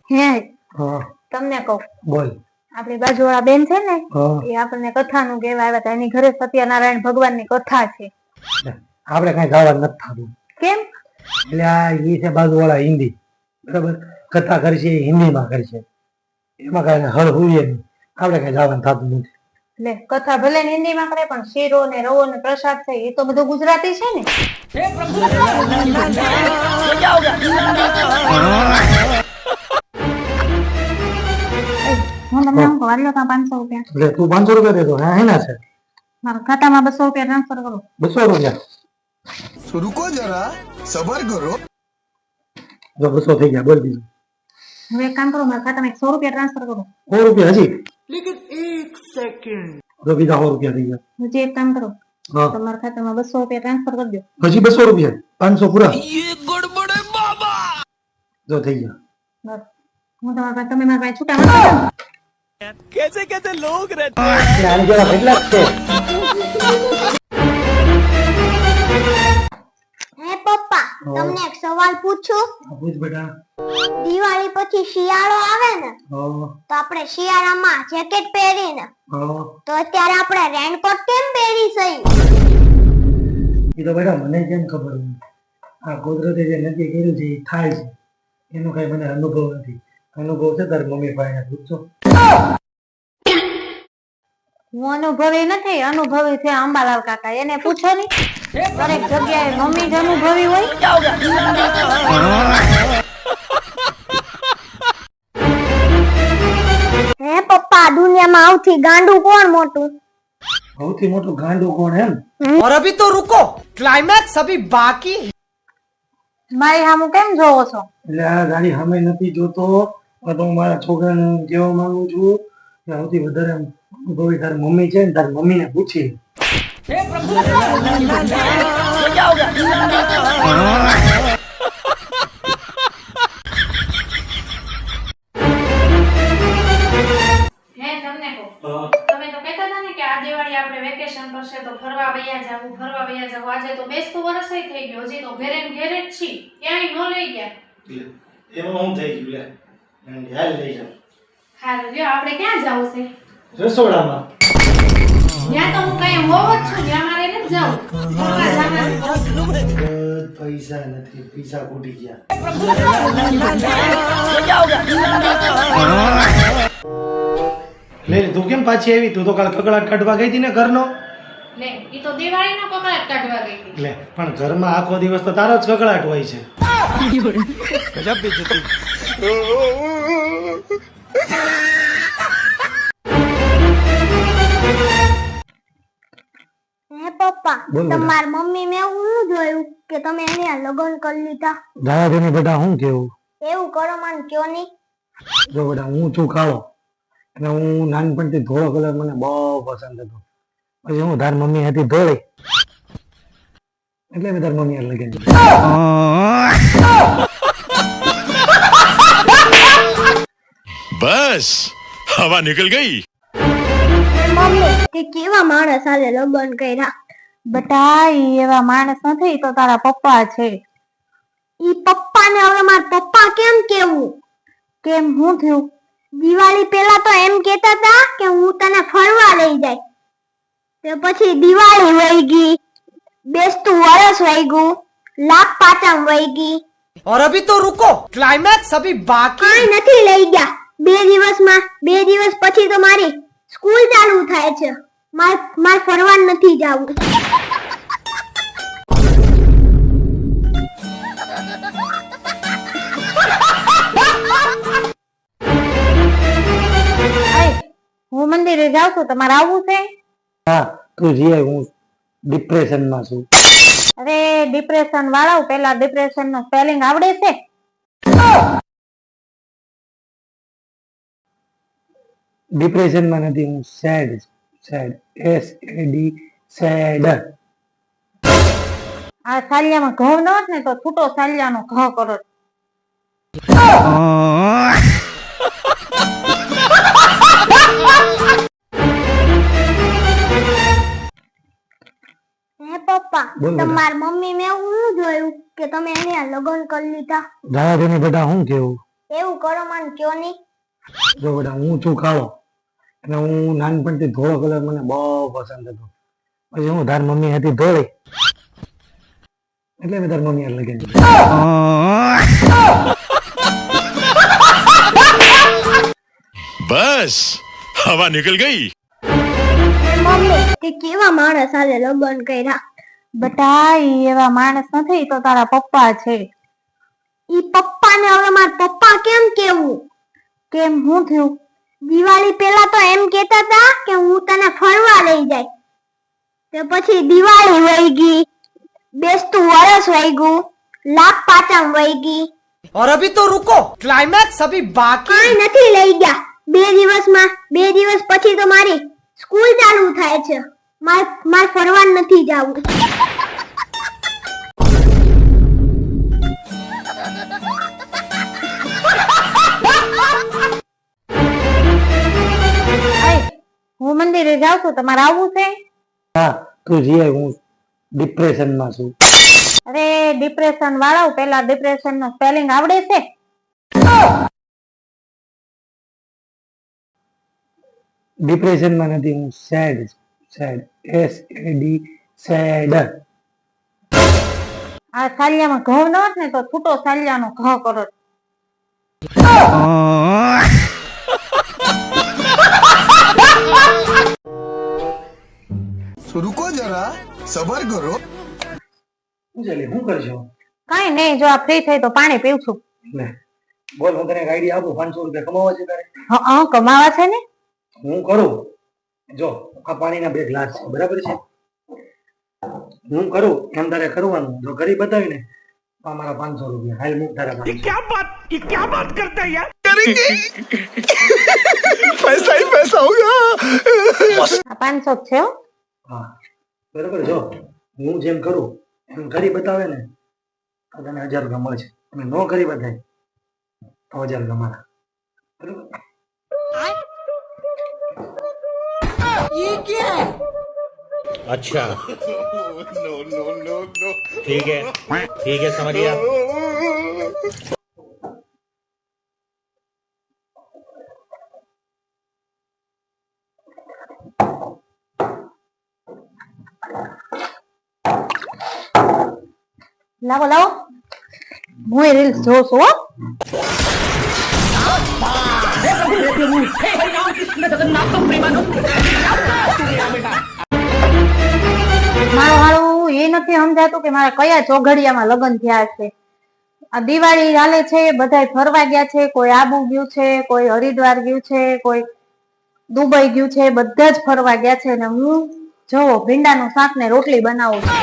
હે હા તમને કહું, બોલ. આપણી બાજુવાળા બેન છે ને, એ આપણને કથાનું કહેવા આવ્યા હતા. એની ઘરે સત્યનારાયણ ભગવાનની કથા છે. આપણે કઈ જવા નથી થતું. કેમ? એટલે આ ઈ છે બાજુવાળા હિન્દી, બરાબર, કથા કરશે હિન્દીમાં કરશે, એમાં કઈ હળ હુઈએ નહીં, આપણે કઈ જવાનું થતું નથી. લે, કથા ભલે હિન્દીમાં કરે પણ શીરો ને રવો ને પ્રસાદ છે એ તો બધું ગુજરાતી છે ને. હું તમને એમ કહું, આટલો તાં 500 રૂપિયા. એટલે તું 500 રૂપિયા દેતો હે ના છે? મારા ખાતામાં 200 રૂપિયા ટ્રાન્સફર કરો. 200 રૂપિયા? रुको जरा सबर करो. જો 200 થઈ ગયા, બોલ બીજું. હવે એક કામ કરો, મારા ખાતામાં 100 રૂપિયા ટ્રાન્સફર કરો. 100 રૂપિયા હજી? લેકિન 1 સેકન્ડ. જો બીજા 100 રૂપિયા થઈ ગયા. હજી એક કામ કરો, હા, તમારા ખાતામાં 200 રૂપિયા ટ્રાન્સફર કરી દો. હજી 200 રૂપિયા? 500 પૂરા? ये गड़बड़ है बाबा. જો થઈ ગયા. બસ, હું તમારા પાસે, તમે મારા પાસે છૂટા નથી કરતા. कैसे कैसे लोग रहते हैं आने जरा કેટલા છે? હે પપ્પા, તમને એક સવાલ પૂછું? પૂછ બેટા. દિવાળી પછી શિયાળો આવે ને, હા તો આપણે શિયાળામાં જેકેટ પહેરીને, હા, તો અત્યારે આપણે રેનકોટ કેમ પહેરી સહી? એ તો બેટા મને કેમ ખબર હોય? આ કુદરતે જે નક્કી કર્યું છે એ થાય છે, એનો કઈ મને અનુભવ નથી. અનુભવ છે તારી મમ્મી પાસે પૂછજો. હું અનુભવી નથી, અનુભવી છે અંબાલાલ કાકા, એને પૂછો ની. દરેક જગ્યાએ મમ્મી જ અનુભવી હોય. હે પપ્પા, દુનિયામાં સૌથી ગાંડું કોણ મોટું? સૌથી મોટું ગાંડું કોણ એમ? और अभी तो रुको, क्लाइमैक्स अभी बाकी. મારી સામું કેમ જોવો છો? એટલે આ ગાડી સામે નથી જોતો, પણ તો હું મારા છોકરાને કહેવા માંગુ છું કે સૌથી વધારે અનુભવી તારી મમ્મી છે ને, તારી મમ્મીને પૂછી. હે તમને કહું, તમે તો કહેતા હતા ને કે આ દિવાળી આપણે વેકેશન પડશે તો ફરવા વયા જાવું, ફરવા વયા જાવું. આજે તો બેસતું વર્ષ થઈ ગયું, હજી તો ઘરે ને ઘરે જ છી, ક્યાંય ન લઈ ગયા. એમાં હું થઈ ગયું લે, હાલ લઈ જાવ. હારું લ્યો, આપણે ક્યાં જાવું છે? રસોડામાં. ત્યાં તો હું કાંઈ હોવ જ છું, ત્યાં મારે નથી જાવું. ફરવા જવાનું. પૈસા નથી, પૈસા ખૂટી ગયા. લે તું કેમ પાછી આવી? તું તો કાલ કકડાટ કાઢવા ગઈ હતી ને ઘરનો. લે, ઈ તો દિવાળીનો કકળાટ કાઢવા ગઈ હતી. લે પણ ઘરમાં આખો દિવસ તો તારો જ કકડાટ હોય છે. गजब बेइज्जती. હે પપ્પા, બોલ બેટા. તમારી મમ્મી મેં એવું જોયું કે તમે એને લગ્ન કરી લીધા. દાદાને બેટા હું કેવું? એવું કરો મને કયો નહીં. જો બેટા હું છું કાળો, અને હું નાનપણથી ધોળો કલર મને બહુ પસંદ હતો. પછી હું તારી મમ્મી હતી ધોળી, એટલે મેં તારી મમ્મી હારે લગન કર્યું. बस हवा निकल गई. મમ્મી, તે કેવા માણસ સાથે લગ્ન કર્યા? બટા, ઈ એવા માણસ નથી, ઈ તો તારા પપ્પા છે. ઈ પપ્પાને હવે મારા પપ્પા કેમ કેવું? કેમ, હું થયું? દિવાળી પહેલા તો એમ કહેતા હતા કે હું તને ફરવા લઈ જાય, તે પછી દિવાળી વહી ગઈ, બેસતું વરસ વહી ગયું, લાખ પાંચમ વહી ગઈ, और अभी तो रुको, क्लाइमैक्स अभी बाकी. કાંઈ નથી લઈ ગયા. 2 દિવસ પછી તો મારી સ્કૂલ ચાલુ થાય છે. મારે ફરવા નથી જાવું. હું મંદિરે જાઉં છું, તમારે આવવું છે? હા તું જીએ, હું ડિપ્રેશનમાં છું. અરે ડિપ્રેશન વાળા, પેલા ડિપ્રેશન નો સ્પેલિંગ આવડે છે? ડિપ્રેશનમાં નથી, હું સેડ. Sad, SAD, sad. આ સાલિયામાં ઘઉં ન હોત ને તો છૂટો સાલિયાનો ઘ કરો. હે પપ્પા, બોલ બેટા. તમારી મમ્મી મેં એવું જોયું કે તમે એને લગ્ન કરી લીધા. દાદાને બેટા હું કેવું? એવું કરો મને કયો નહીં. જો બેટા હું છું કાળો અને હું નાનપણથી ધોળો કલર મને બહુ પસંદ હતો. પછી હું તાર મમ્મી હતી ધોળી એટલે મેં તાર મમ્મી હારે લગન કર્યું. बस हवा निकल गई. મમ્મી તે કેવા માણસ સાથે લગ્ન કર્યા? બટા ઈ એવા માણસ નથી, ઈ તો તારા પપ્પા છે. ઈ પપ્પાને હવે માર પપ્પા કેમ કેવું? કેમ હું થયું? દિવાળી પહેલા તો એમ કહેતા હતા કે હું તને ફરવા લઈ જાય. તે પછી દિવાળી વહી ગઈ, બેસતું વરસ વહી ગયું, લાખ પાંચમ વહી ગઈ, और अभी तो रुको, क्लाइमैक्स अभी बाकी. કાંઈ નથી લઈ ગયા. 2 દિવસ પછી તો મારી સ્કૂલ ચાલુ થાય છે. માર ફરવા નથી જાવું. હું મંદિરે જાઉં છું, તમારે આવવું છે? હા તું જીએ, હું ડિપ્રેશનમાં છું. અરે ડિપ્રેશન વાળા, પેલા ડિપ્રેશન નો સ્પેલિંગ આવડે છે? ડિપ્રેશનમાં નથી, હું સેડ સેડ SAD સેડ. આ સાલિયામાં ઘઉં ન હોત ને તો છૂટો સાલિયાનો ઘ કરો. रुको जरा सबर करो. શું ચાલે, શું કરશો? કઈ નહીં, જો આ ફ્રી થઈ તો પાણી પીવું છું. લે બોલ, હું તને એક આઈડિયા આપું. 500 રૂપિયા કમાવા છે તારે? હા કમાવા છે ને. હું કરું, જો આ પાણીના 2 ગ્લાસ છે, બરાબર છે? હું કરું એમ તારે કરવાનું. જો કરી બતાવી ને તો અમારા 500 રૂપિયા. હાલ મૂક તારા 500. पैसा ही पैसा होगा. આ 500 જ છે હો. હા બરાબર. જો હું જેમ કરું એમ કરી બતાવે ને તો તને 1000 રૂપિયા મળશે. અને ન કરી બતાવે તો 1000 રૂપિયા મારા. બરાબર? अच्छा ठीक है समझ गया. લાવો લાવો, હું રીલ્સ જોઉં છું હો. મારું હારું એ નથી સમજાતું કે મારા કયા ચોઘડિયામાં લગ્ન થયા છે. આ દિવાળી હાલે છે, બધાય ફરવા ગયા છે. કોઈ આબુ ગયું છે, કોઈ હરિદ્વાર ગયું છે, કોઈ દુબઈ ગયું છે. બધા જ ફરવા ગયા છે ને હું જો ભીંડાનું શાક ને રોટલી બનાવું છું.